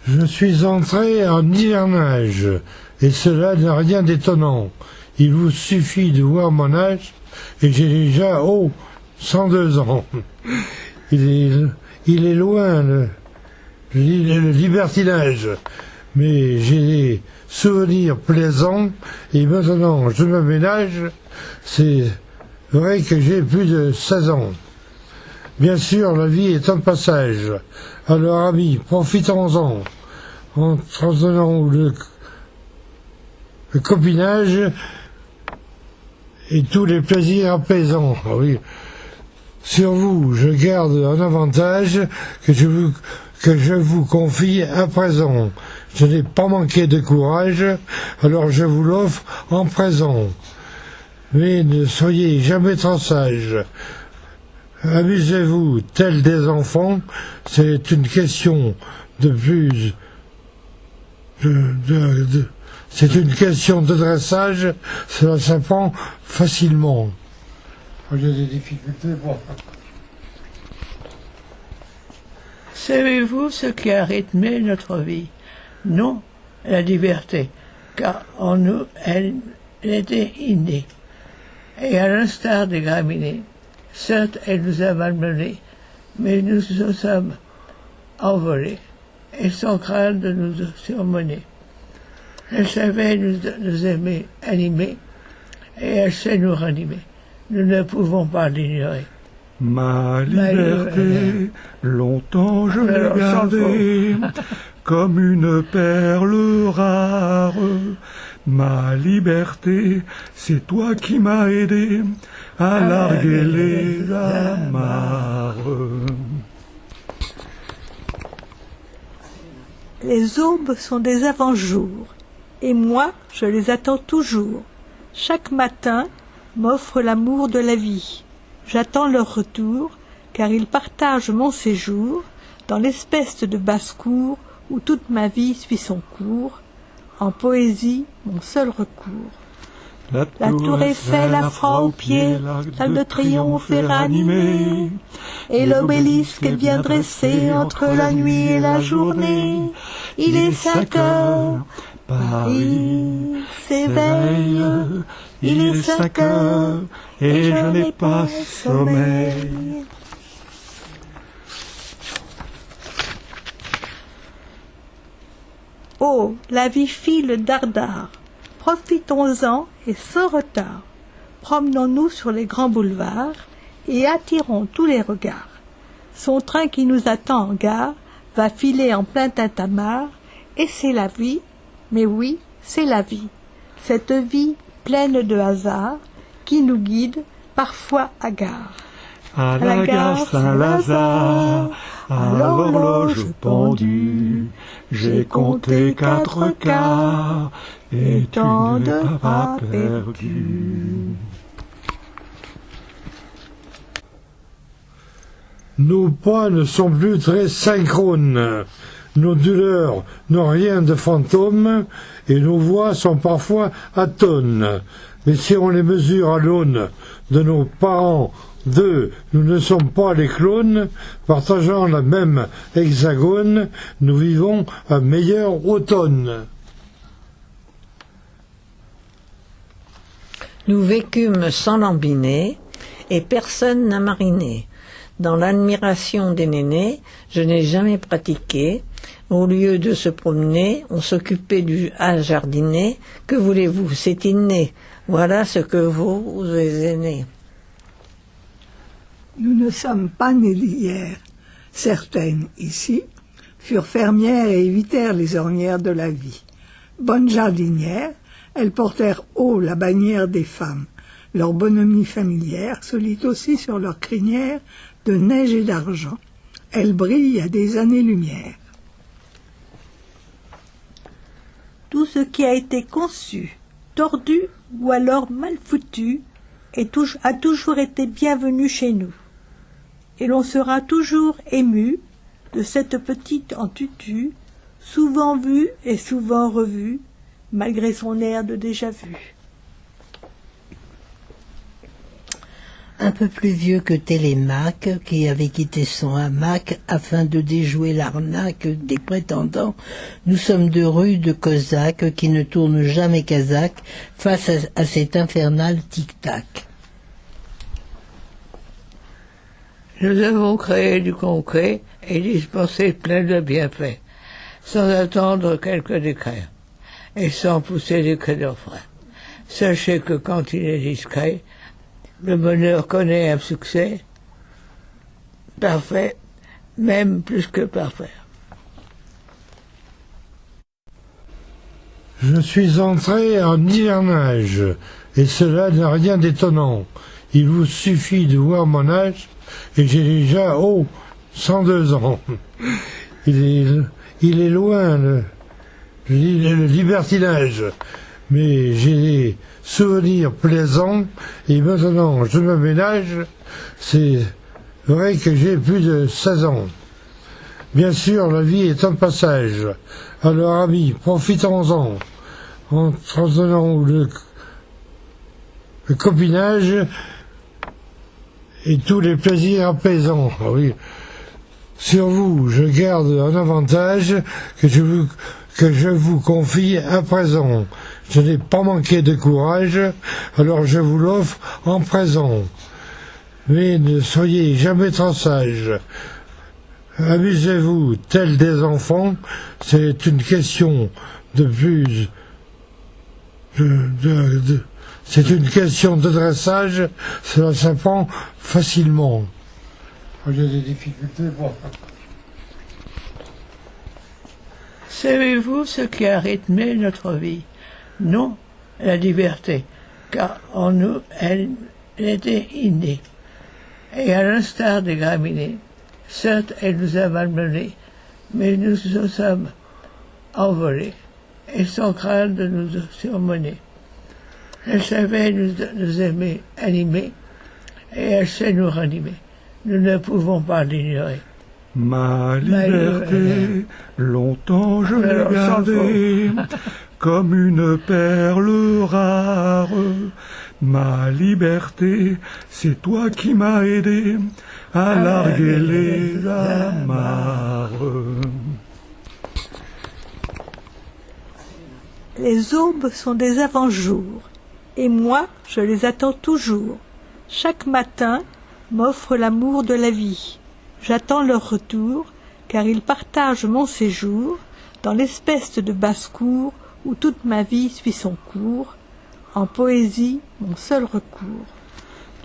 Je suis entré en hivernage, et cela n'a rien d'étonnant. Il vous suffit de voir mon âge, et j'ai déjà, 102 ans. Il est loin, le libertinage, mais j'ai des souvenirs plaisants, et maintenant je me ménage, c'est vrai que j'ai plus de 16 ans. Bien sûr, la vie est un passage, alors amis, profitons-en, en tenant le copinage et tous les plaisirs apaisants. Oui. Sur vous, je garde un avantage que je vous confie à présent. Je n'ai pas manqué de courage, alors je vous l'offre en présent. Mais ne soyez jamais trop sages. Amusez-vous tels des enfants, c'est une question c'est une question de dressage, cela s'apprend facilement. Il y a des difficultés pour... Savez-vous ce qui a rythmé notre vie? Non, la liberté, car en nous, elle était innée. Et à l'instar des graminées, certes, elle nous a malmenés, mais nous nous sommes envolés, et sans crainte de nous surmener. Elle savait nous aimer, animer, et elle sait nous ranimer. Nous ne pouvons pas l'ignorer. Ma liberté, longtemps je l'ai gardée, comme une perle rare. Ma liberté, c'est toi qui m'as aidé à larguer les amarres. Les aubes sont des avant-jours, et moi, je les attends toujours. Chaque matin m'offre l'amour de la vie. J'attends leur retour, car ils partagent mon séjour dans l'espèce de basse-cour où toute ma vie suit son cours, en poésie mon seul recours. La tour Eiffel a froid aux pieds, l'arc de triomphe est ranimé, et l'obélisque est bien dressé entre la nuit et la journée. Il est 5 heures, Paris s'éveille, il est 5 heures, et je n'ai pas sommeil. Oh, la vie file dardard. Profitons-en et sans retard. Promenons-nous sur les grands boulevards et attirons tous les regards. Son train qui nous attend en gare va filer en plein tintamarre, et c'est la vie, mais oui, c'est la vie. Cette vie pleine de hasard qui nous guide parfois à gare. À la gare Saint-Lazare, à l'horloge pendue, j'ai compté 4 quarts, et tu n'es pas perdu. Nos pas ne sont plus très synchrones. Nos douleurs n'ont rien de fantôme, et nos voix sont parfois atones. Mais si on les mesure à l'aune de nos parents, nous ne sommes pas les clones, partageant la même hexagone, nous vivons un meilleur automne. Nous vécûmes sans lambiner, et personne n'a mariné. Dans l'admiration des nénés, je n'ai jamais pratiqué. Au lieu de se promener, on s'occupait à jardiner. Que voulez-vous, c'est inné. Voilà ce que vaut les aînés. Nous ne sommes pas nés d'hier. Certaines, ici, furent fermières et évitèrent les ornières de la vie. Bonnes jardinières, elles portèrent haut la bannière des femmes. Leur bonhomie familière se lit aussi sur leurs crinières de neige et d'argent. Elles brillent à des années-lumière. Tout ce qui a été conçu, tordu ou alors mal foutu a toujours été bienvenu chez nous. Et l'on sera toujours ému de cette petite en tutu, souvent vue et souvent revue, malgré son air de déjà-vu. un peu plus vieux que Télémaque, qui avait quitté son hamac afin de déjouer l'arnaque des prétendants. Nous sommes de rudes cosaques qui ne tournent jamais casaque face à cet infernal tic-tac. Nous avons créé du concret et dispensé plein de bienfaits, sans attendre quelques décrets, et sans pousser des cris d'orfraie. Sachez que quand il est discret, le bonheur connaît un succès parfait, même plus que parfait. Je suis entré en hivernage, et cela n'a rien d'étonnant. Il vous suffit de voir mon âge, et j'ai déjà, 102 ans. Il est loin, le libertinage, mais j'ai des souvenirs plaisants, et maintenant je me ménage, c'est vrai que j'ai plus de 16 ans. Bien sûr, la vie est un passage, alors amis, profitons-en, en donnant le copinage et tous les plaisirs apaisants. Oui. Sur vous, je garde un avantage que je vous confie à présent. Je n'ai pas manqué de courage, alors je vous l'offre en présent. Mais ne soyez jamais trop sages. Amusez-vous tels des enfants, c'est une question c'est une question de dressage, cela s'apprend facilement. J'ai des difficultés pour... Savez-vous ce qui a rythmé notre vie? Non, la liberté, car en nous, elle était innée. Et à l'instar des graminées, certes, elle nous a malmenés, mais nous nous sommes envolés, et sans crainte de nous surmener. Elle savait nous aimer, animer, et elle sait nous ranimer. Nous ne pouvons pas l'ignorer. Ma liberté, longtemps je l'ai gardée, comme une perle rare. Ma liberté, c'est toi qui m'as aidé à larguer les amarres. Les aubes sont des avant-jours, et moi, je les attends toujours. Chaque matin m'offre l'amour de la vie. J'attends leur retour, car ils partagent mon séjour dans l'espèce de basse-cour où toute ma vie suit son cours, en poésie mon seul recours.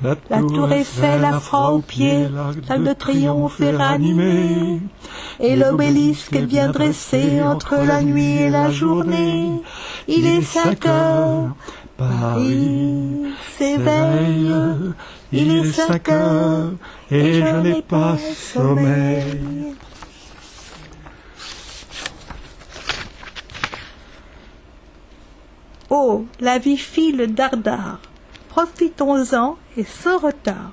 La tour Eiffel a froid aux pieds, l'arc de triomphe est ranimé, et l'obélisque est bien dressé entre la nuit et la journée. Il est 5 heures, Paris s'éveille, il est 5 heures, et je n'ai pas sommeil. Oh, la vie file dardard, profitons-en et sans retard.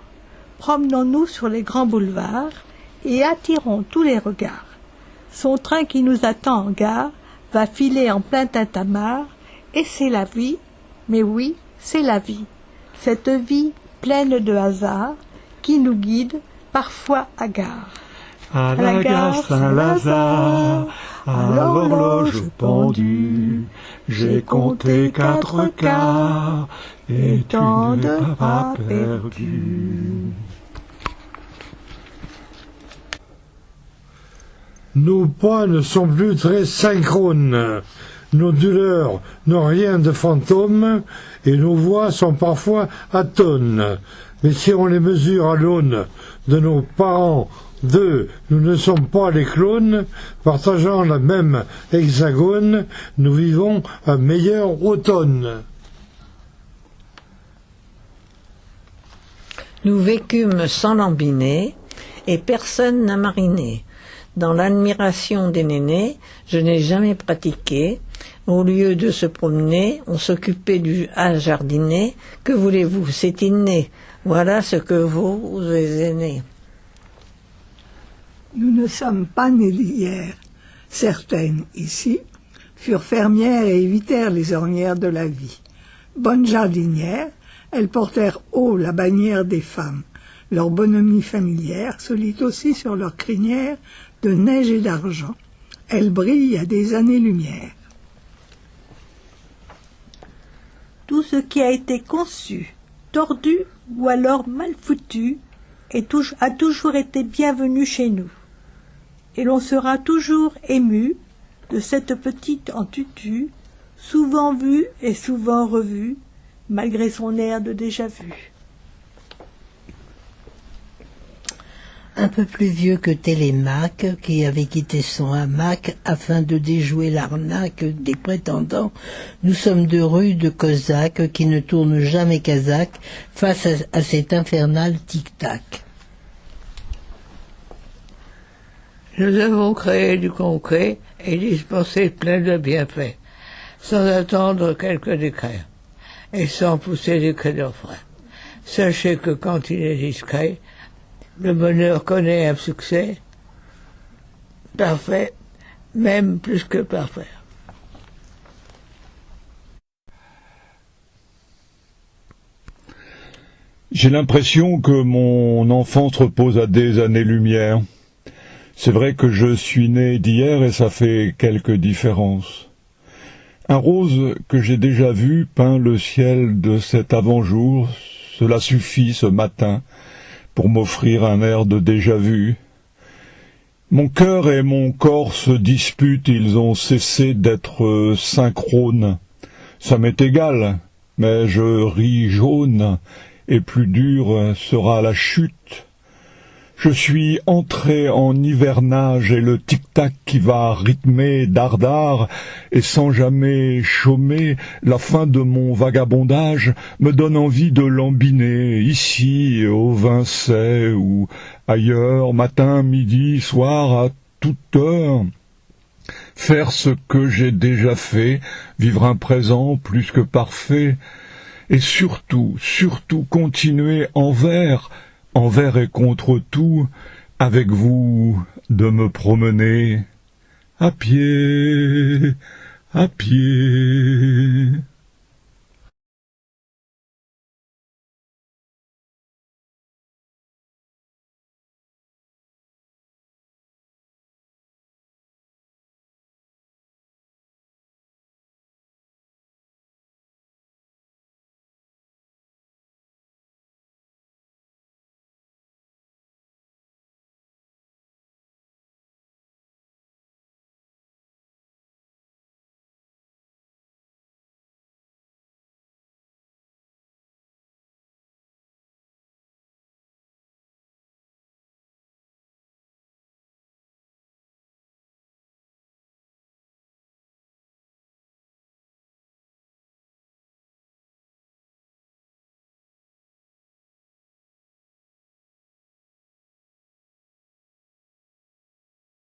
Promenons-nous sur les grands boulevards et attirons tous les regards. Son train qui nous attend en gare va filer en plein tintamarre, et c'est la vie, mais oui, c'est la vie. Cette vie pleine de hasard qui nous guide parfois à gare. À la gare Saint-Lazare, à l'horloge pendue, j'ai compté 4 quarts, et tu n'es pas perdu. Nos pas ne sont plus très synchrones. Nos douleurs n'ont rien de fantôme, et nos voix sont parfois atones. Mais si on les mesure à l'aune de nos parents, nous ne sommes pas les clones, partageant la même hexagone, nous vivons un meilleur automne. Nous vécûmes sans lambiner, et personne n'a mariné. Dans l'admiration des nénés, je n'ai jamais pratiqué. Au lieu de se promener, on s'occupait du jardiner. Que voulez-vous, c'est inné. Voilà ce que vaut les aînés. Nous ne sommes pas nés d'hier. Certaines, ici, furent fermières et évitèrent les ornières de la vie. Bonnes jardinières, Elles portèrent haut la bannière des femmes. Leur bonhomie familière se lit aussi sur leurs crinières de neige et d'argent. Elles brillent à des années-lumière. Tout ce qui a été conçu, tordu ou alors mal foutu a toujours été bienvenu chez nous. Et l'on sera toujours ému de cette petite en tutu, souvent vue et souvent revue, malgré son air de déjà-vu. Un peu plus vieux que Télémaque, qui avait quitté son hamac afin de déjouer l'arnaque des prétendants, nous sommes de rudes cosaques qui ne tournent jamais casaque face à cet infernal tic-tac. Nous avons créé du concret et dispensé plein de bienfaits, sans attendre quelques décrets, et sans pousser des cris d'orfraie. Sachez que quand il est discret, le bonheur connaît un succès parfait, même plus que parfait. J'ai l'impression que mon enfance repose à des années-lumière. C'est vrai que je suis né d'hier et ça fait quelques différences. Un rose que j'ai déjà vu peint le ciel de cet avant-jour, cela suffit ce matin pour m'offrir un air de déjà-vu. Mon cœur et mon corps se disputent, ils ont cessé d'être synchrones. Ça m'est égal, mais je ris jaune, et plus dure sera la chute. Je suis entré en hivernage et le tic-tac qui va rythmer dardard et sans jamais chômer la fin de mon vagabondage me donne envie de lambiner ici au Vincey ou ailleurs, matin, midi, soir, à toute heure. Faire ce que j'ai déjà fait, vivre un présent plus que parfait et surtout continuer envers et contre tout, avec vous, de me promener à pied.